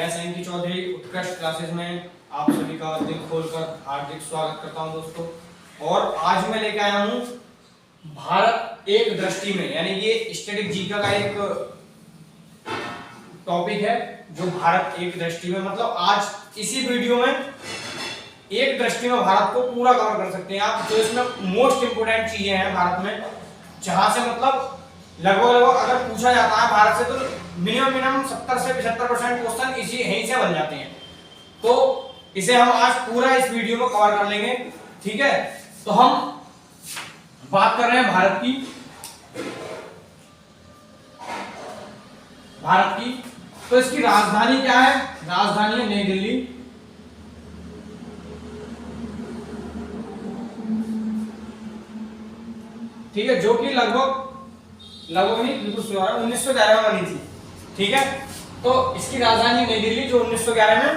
मैं सैंकी चौधरी उत्कृष्ट क्लासेस में आप सभी का दिल खोलकर हार्दिक स्वागत करता हूं दोस्तों। और आज मैं लेकर आया हूं भारत एक दृष्टि में, यानी ये स्टैटिक जीके का एक टॉपिक है जो भारत एक दृष्टि में, मतलब आज इसी वीडियो में एक दृष्टि में भारत को पूरा कवर कर सकते हैं आप। जो इसमें मोस्ट इंपोर्टेंट चीजें हैं भारत में, जहां से मतलब लगभग अगर पूछा जाता है भारत से तो मिनिमम 70 से 75% क्वेश्चन इसी यहीं से बन जाते हैं। तो इसे हम आज पूरा इस वीडियो में कवर कर लेंगे, ठीक है। तो हम बात कर रहे हैं भारत की। तो इसकी राजधानी क्या है? राजधानी है नई दिल्ली। ठीक है, जो कि लगभग नहीं, बिल्कुल 1911 में बनी थी, ठीक है। तो इसकी राजधानी नई दिल्ली जो 1911 में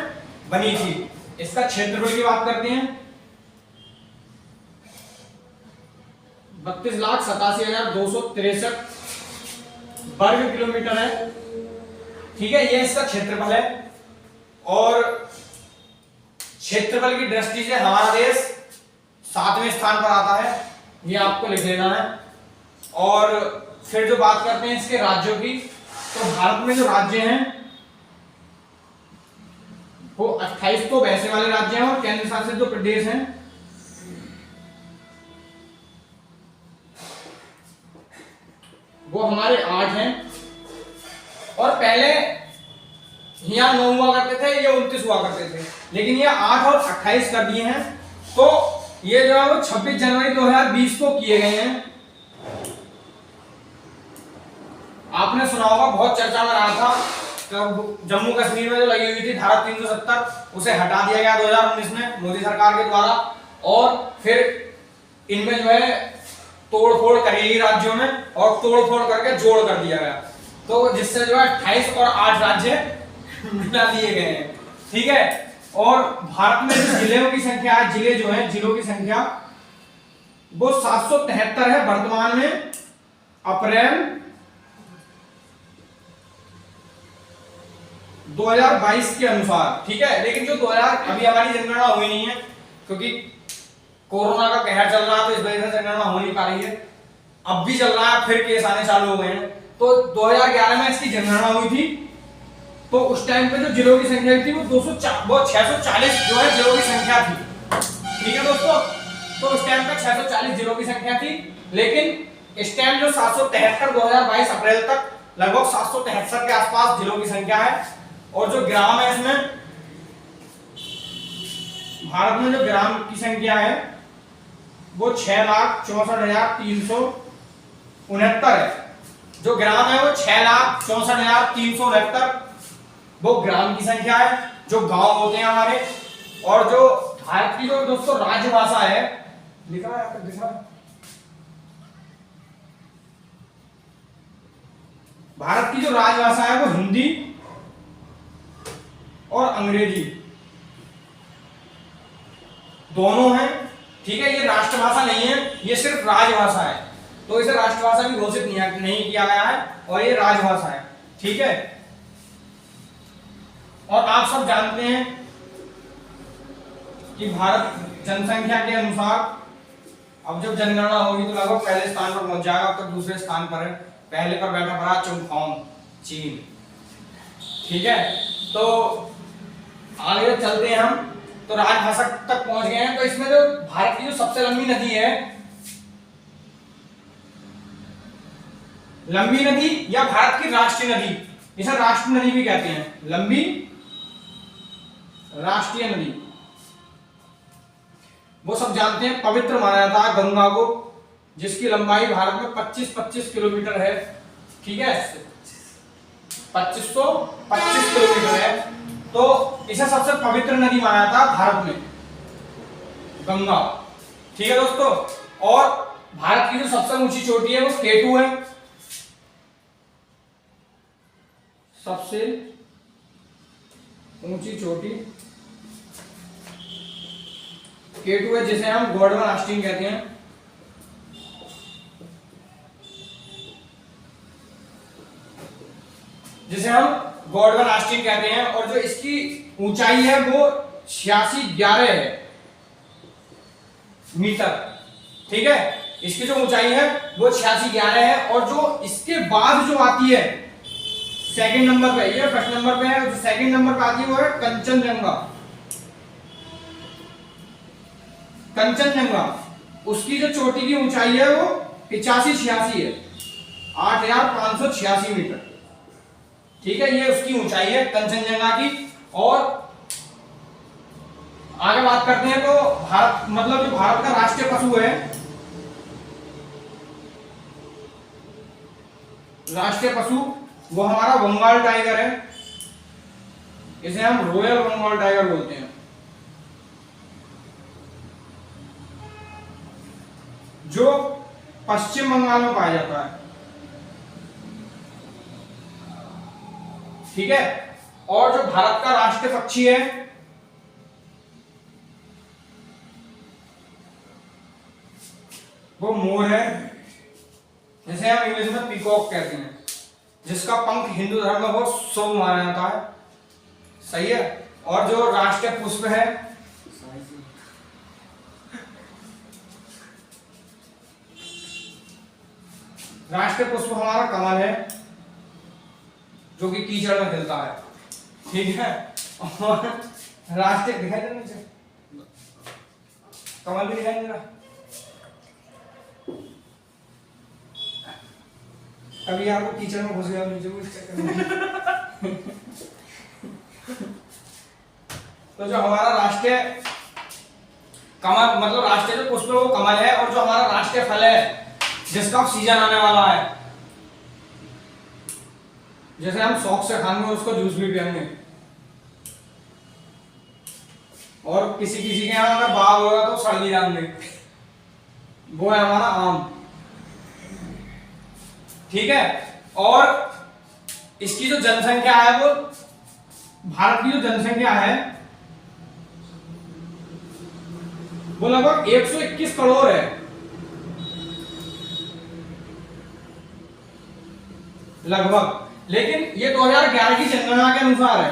बनी थी। इसका क्षेत्रफल की बात करते हैं, 32,87,263 वर्ग किलोमीटर है, ठीक है। ये इसका क्षेत्रफल है। और क्षेत्रफल की दृष्टि से हमारा देश 7वें स्थान पर आता है, ये आपको लिख लेना है। और फिर जो बात करते हैं इसके राज्यों की, तो भारत में जो राज्य हैं वो 28 तो वैसे वाले राज्य हैं, और केंद्र शासित जो प्रदेश हैं वो हमारे 8 हैं। और पहले यहाँ 9 हुआ करते थे, ये 29 हुआ करते थे, लेकिन ये 8 और 28 कर दिए हैं। तो ये जो है वो 26 जनवरी 2020 को किए गए हैं। आपने सुना होगा, बहुत चर्चा में रहा था, जम्मू कश्मीर में जो लगी हुई थी धारा 370, उसे हटा दिया गया 2019 में मोदी सरकार के द्वारा। और फिर इनमें जो है तोड़फोड़ करी राज्यों में, और तोड़फोड़ करके जोड़ कर दिया गया, तो जिससे जो है 28 और 8 राज्य मिला दिए गए हैं, ठीक है। और भारत में जो जिलों की संख्या है, जिलों की संख्या वो 773 है वर्तमान में, अप्रैल 2022 के अनुसार, ठीक है। लेकिन जो 2000 अभी हमारी जनगणना हुई नहीं है, क्योंकि कोरोना का कहर चल रहा है, तो इस वजह से जनगणना हो नहीं पा रही है। अब भी चल रहा है, फिर केस आने चालू हो गए हैं। तो 2011 में इसकी जनगणना हुई थी, तो उस टाइम पे जो जिलों की संख्या थी वो 640 जो है जिलों की संख्या थी, ठीक है दोस्तों। तो उस टाइम पे 640 जिलों की संख्या थी, लेकिन इस टाइम जो 773 2022 अप्रैल तक लगभग 773 के आसपास जिलों की संख्या है। और जो ग्राम है इसमें, भारत में जो ग्राम की संख्या है वो 6,64,369 है। जो ग्राम है वो 6,64,369 वो ग्राम की संख्या है, जो गांव होते हैं हमारे। और जो भारत की जो दोस्तों राजभाषा है, लिखा है आपको, दिखा है? भारत की जो राजभाषा है वो हिंदी और अंग्रेजी दोनों हैं, ठीक है। ये राष्ट्रभाषा नहीं है, ये सिर्फ राजभाषा है, तो इसे राष्ट्रभाषा भी घोषित नहीं किया गया है, और ये राजभाषा है, ठीक है। और आप सब जानते हैं कि भारत जनसंख्या के अनुसार अब जब जनगणना होगी तो लगभग पहले स्थान पर पहुंच जाएगा, अब तक दूसरे स्थान पर है। पहले पर बैठा पड़ा चुंगथांग, चीन, ठीक है। तो आगे चलते हैं हम, तो राजभाषा तक पहुंच गए हैं। तो इसमें जो भारत की जो सबसे लंबी नदी है, लंबी नदी या भारत की राष्ट्रीय नदी, इसे राष्ट्रीय नदी भी कहते हैं, लंबी राष्ट्रीय नदी, वो सब जानते हैं, पवित्र माना जाता है गंगा को, जिसकी लंबाई भारत में 25 किलोमीटर है, ठीक है। 2525 किलोमीटर है। तो इसे सबसे पवित्र नदी माना जाता है भारत में, गंगा, ठीक है दोस्तों। और भारत की जो सबसे ऊंची चोटी है वो केटू है, सबसे ऊंची चोटी केटू है, जिसे हम गॉडवन आस्टीन कहते हैं। जिसे हम गॉडविन ऑस्टिन कहते हैं, और जो इसकी ऊंचाई है वो 8611 है मीटर। ठीक है, इसकी जो ऊंचाई है वो 8611 है। और जो इसके बाद जो आती है सेकंड नंबर पे, ये फर्स्ट नंबर पे है, जो सेकंड नंबर पे आती है वो है कंचनजंगा। कंचनजंगा उसकी जो चोटी की ऊंचाई है वो 8586 है, 8586 मीटर। ठीक है, ये उसकी ऊंचाई है कंचनजंगा की। और आगे बात करते हैं तो भारत, मतलब जो भारत का राष्ट्रीय पशु है, राष्ट्रीय पशु वो हमारा बंगाल टाइगर है। इसे हम रॉयल बंगाल टाइगर बोलते हैं, जो पश्चिम बंगाल में पाया जाता है। ठीक है, और जो भारत का राष्ट्रीय पक्षी है वो मोर है, जिसे हम इंग्लिश में पीकॉक कहते हैं, जिसका पंख हिंदू धर्म में बहुत शुभ माना जाता है। सही है। और जो राष्ट्रीय पुष्प है राष्ट्रीय पुष्प हमारा कमल है, जो कि कीचड़ में खिलता है। ठीक है, और राष्ट्रीय दिखाई दे नीचे कमल भी दिखाई दे रहा। कभी आपको कीचड़ में घुस गया नीचे तो जो हमारा राष्ट्रीय कमल, मतलब राष्ट्रीय जो पुष्प है वो कमल है। और जो हमारा राष्ट्रीय फल है जिसका सीजन आने वाला है, जैसे हम शौक से खाएंगे उसको जूस भी पियेंगे, और किसी किसी के यहाँ अगर बाग होगा तो सड़ भी जाएंगे, वो है हमारा आम। ठीक है, और इसकी जो जनसंख्या है वो, भारत की जो जनसंख्या है वो लगभग 121 करोड़ है। लगभग, लेकिन ये 2011 की जनगणना के अनुसार है,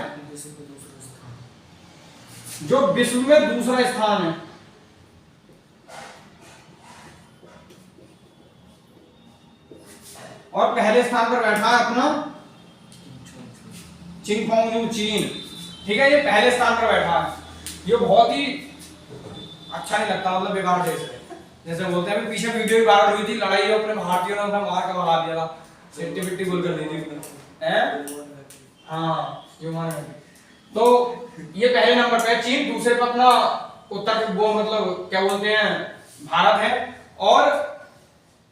जो विश्व में दूसरा स्थान है। और पहले स्थान पर बैठा है अपना चिंगफोंग चीन। ठीक है, ये पहले स्थान पर बैठा है। ये बहुत ही अच्छा नहीं लगता, मतलब बेकार जैसे बोलते हैं। पीछे वीडियो भी वायरल हुई थी, लड़ाई है अपने भारतीयों ने मार के भगा दिया था, सेफ्टी फिफ्टी गोल कर दी थी उसने। हाँ, तो ये पहले नंबर पे चीन, दूसरे पर अपना उत्तर, वो मतलब क्या बोलते हैं, भारत है। और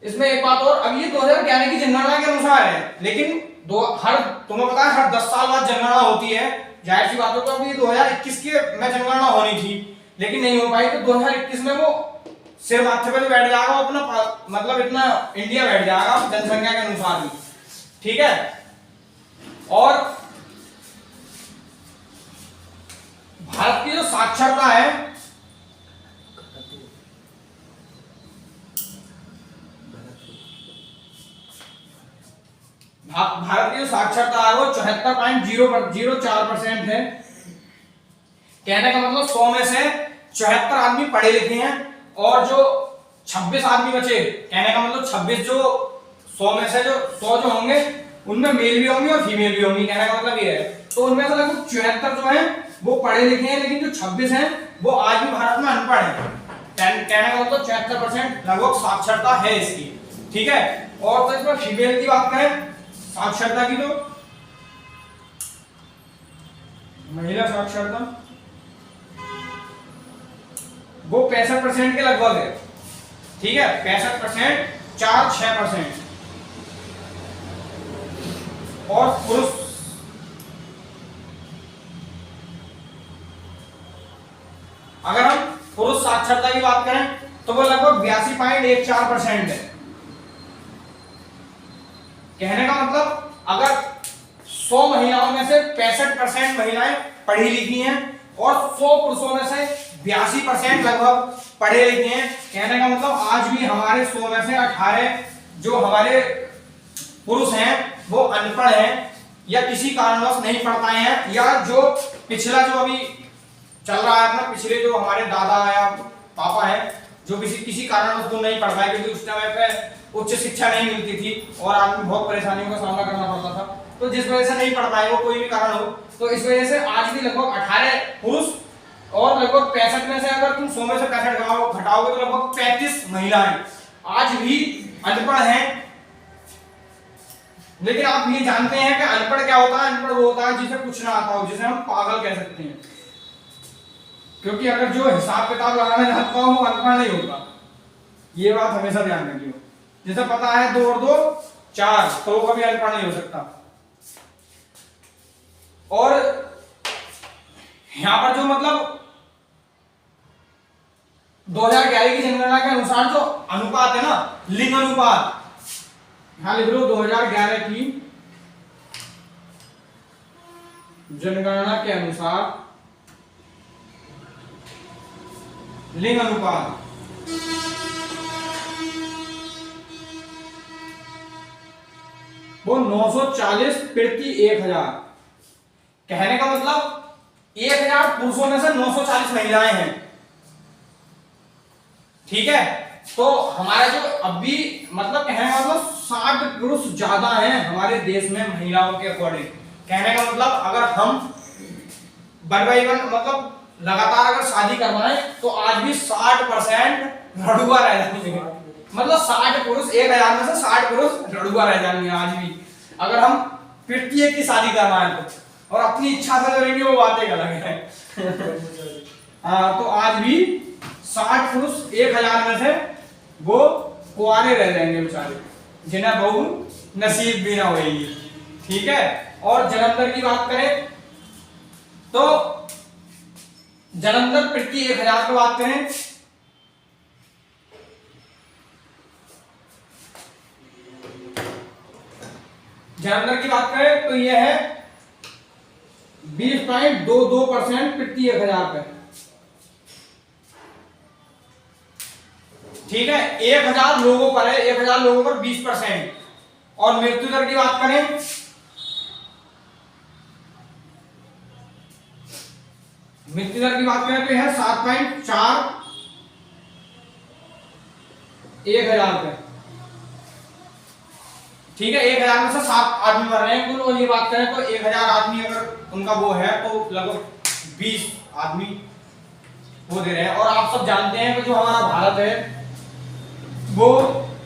इसमें एक बात और, अब ये 2011 की जनगणना के अनुसार है, लेकिन तुम्हें पता है हर 10 साल बाद जनगणना होती है। जाहिर सी बात है, तो अभी 2021 के में जनगणना होनी थी, लेकिन नहीं हो पाई। तो 2021 में वो सिर माथे पे बैठ जाएगा अपना, मतलब इतना इंडिया बैठ जाएगा जनसंख्या के अनुसार भी। ठीक है, और भारत की जो साक्षरता है, भारत की जो साक्षरता है वो 74.004% है। कहने का मतलब 100 में से 74 आदमी पढ़े लिखे हैं, और जो 26 आदमी बचे, कहने का मतलब 26 जो 100 में से जो 100 जो होंगे उनमें मेल भी होंगे और फीमेल भी होंगी। कहने का मतलब ये है, तो उनमें से लगभग 74 जो है वो पढ़े लिखे हैं, लेकिन जो 26 हैं वो आज भी भारत में अनपढ़ है। कहने का मतलब 74% लगभग साक्षरता है इसकी। ठीक है, और तो इसमें फीमेल की बात करें साक्षरता की, तो महिला साक्षरता वो 65% के लगभग है। ठीक है, 65%, 4-6%। और पुरुष, अगर हम पुरुष साक्षरता की बात करें तो वो लगभग 82.14% है। कहने का मतलब अगर 100 महिलाओं में से 65% महिलाएं पढ़ी लिखी हैं और 100 पुरुषों में से 82% लगभग पढ़े लिखे हैं। कहने का मतलब आज भी हमारे 100 में से 18 जो हमारे पुरुष हैं वो अनपढ़ हैं। या किसी कारणवश नहीं पढ़ पाए हैं, या जो पिछला जो अभी चल रहा है अपना, पिछले जो हमारे दादा या पापा है जो किसी कारणवश वो नहीं पढ़ पाए क्योंकि उस समय पे उच्च शिक्षा नहीं मिलती थी और आदमी बहुत परेशानियों का सामना करना पड़ता था, तो जिस वजह से नहीं पढ़ पाए वो कोई भी कारण हो, तो इस वजह से आज भी लगभग 18 पुरुष और लगभग 65 में से अगर तुम 100 में से 65 घटाओगे तो लगभग 35 महिलाएं आज भी अनपढ़ हैं। लेकिन आप ये जानते हैं कि अनपढ़ क्या होता है? अनपढ़ वो होता है जिसे कुछ ना आता हो, जिसे हम पागल कह सकते हैं, क्योंकि अगर जो हिसाब किताब लगाना जानता हो वो अनपढ़ नहीं होता, ये बात हमेशा ध्यान रखिए। जिसे पता है 2 और 2 4 तो वो कभी अनपढ़ नहीं हो सकता। और यहां पर जो मतलब 2011 की जनगणना के अनुसार जो अनुपात है ना, लिंग अनुपात, यहां लिख लो 2011 की जनगणना के अनुसार लिंग अनुपात वो 940 प्रति 1000। कहने का मतलब 1000 पुरुषों में से 940 महिलाएं हैं, ठीक है। तो हमारा जो अभी मतलब कहने का मतलब 60 पुरुष ज्यादा हैं हमारे देश में महिलाओं के अकॉर्डिंग। कहने का मतलब अगर हम 1 by 1 मतलब लगातार अगर शादी करवाएं तो आज भी 60% रड़ुआ रह जाएंगे, मतलब 60 पुरुष 1000 में से 60 पुरुष रड़ुआ रह जाएंगे आज भी, अगर हम 51 की शादी करवाएं तो। और अपनी इच्छा से करेंगे वो बात एक अलग है। हाँ, तो आज भी 60 पुरुष 1000 में से वो कुंवारे रह जाएंगे बेचारे, जिन्हें बहू नसीब भी ना होगी, ठीक है। और जन्म दर की बात करें तो जन्म दर प्रति 1000 की बात करें जन्म दर की बात करें तो यह है 20.22% प्रति 1000 पे, ठीक है। 1000 लोगों पर है, 1000 लोगों पर 20%। और मृत्यु दर की बात करें तो यह है 7.4 1000 पे, ठीक है। 1000 में से 7 आदमी मर रहे हैं कुल, और ये बात करें तो 1000 आदमी अगर उनका वो है तो लगभग 20 आदमी वो दे रहे हैं। और आप सब जानते हैं कि जो हमारा भारत है वो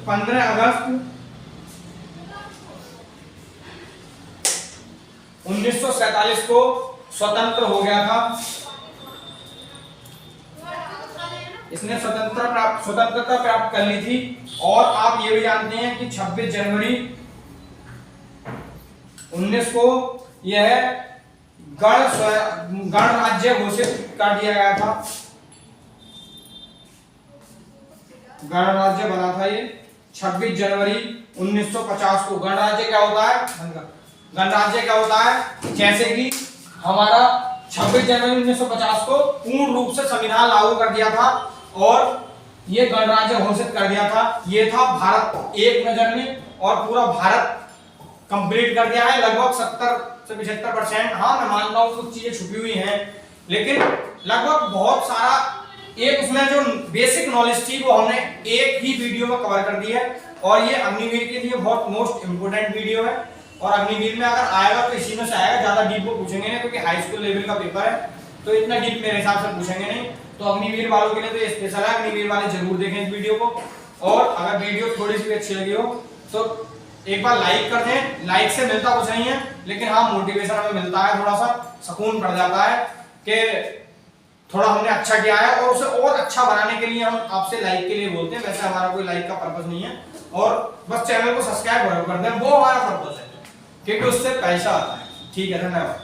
15 अगस्त 1947 को स्वतंत्र हो गया था। इसने स्वतंत्रता प्राप्त कर ली थी। और आप ये भी जानते हैं कि 26 जनवरी 19 को यह गणराज्य घोषित कर दिया गया था, गणराज्य बना था ये 26 जनवरी 1950 को। गणराज्य क्या होता है? गणराज्य क्या होता है? जैसे कि हमारा 26 जनवरी 1950 को पूर्ण रूप से संविधान लागू कर दिया था और ये गणराज्य घोषित कर दिया था। ये था भारत एक नजर में, और पूरा भारत कंप्लीट कर दिया है लगभग 70 से 75%। हाँ, मैं मानता हूँ कुछ चीजें छुपी हुई हैं, लेकिन लगभग बहुत सारा एक उसमें जो बेसिक नॉलेज थी वो हमने एक ही वीडियो में कवर कर दी है। और ये अग्निवीर के लिए बहुत मोस्ट इंपोर्टेंट वीडियो है, और अग्निवीर में अगर आएगा तो इसी में से आएगा, ज्यादा डीप वो पूछेंगे नहीं क्योंकि हाई स्कूल लेवल का पेपर है, तो इतना डीप मेरे हिसाब से पूछेंगे नहीं। तो अग्निवीर वालों के लिए तो ये स्पेशल है, अग्निवीर वाले जरूर देखें इस वीडियो को। और अगर वीडियो थोड़ी सी भी अच्छी लगी हो तो एक बार लाइक कर दें। लाइक से मिलता कुछ नहीं है, लेकिन हाँ मोटिवेशन हमें मिलता है, थोड़ा सा सुकून पड़ जाता है कि थोड़ा हमने अच्छा किया है, और उसे और अच्छा बनाने के लिए हम आपसे लाइक के लिए बोलते हैं। वैसे हमारा कोई लाइक का पर्पस नहीं है, और बस चैनल को सब्सक्राइब कर दें, वो हमारा पर्पस है, क्योंकि उससे पैसा आता है। ठीक है, धन्यवाद।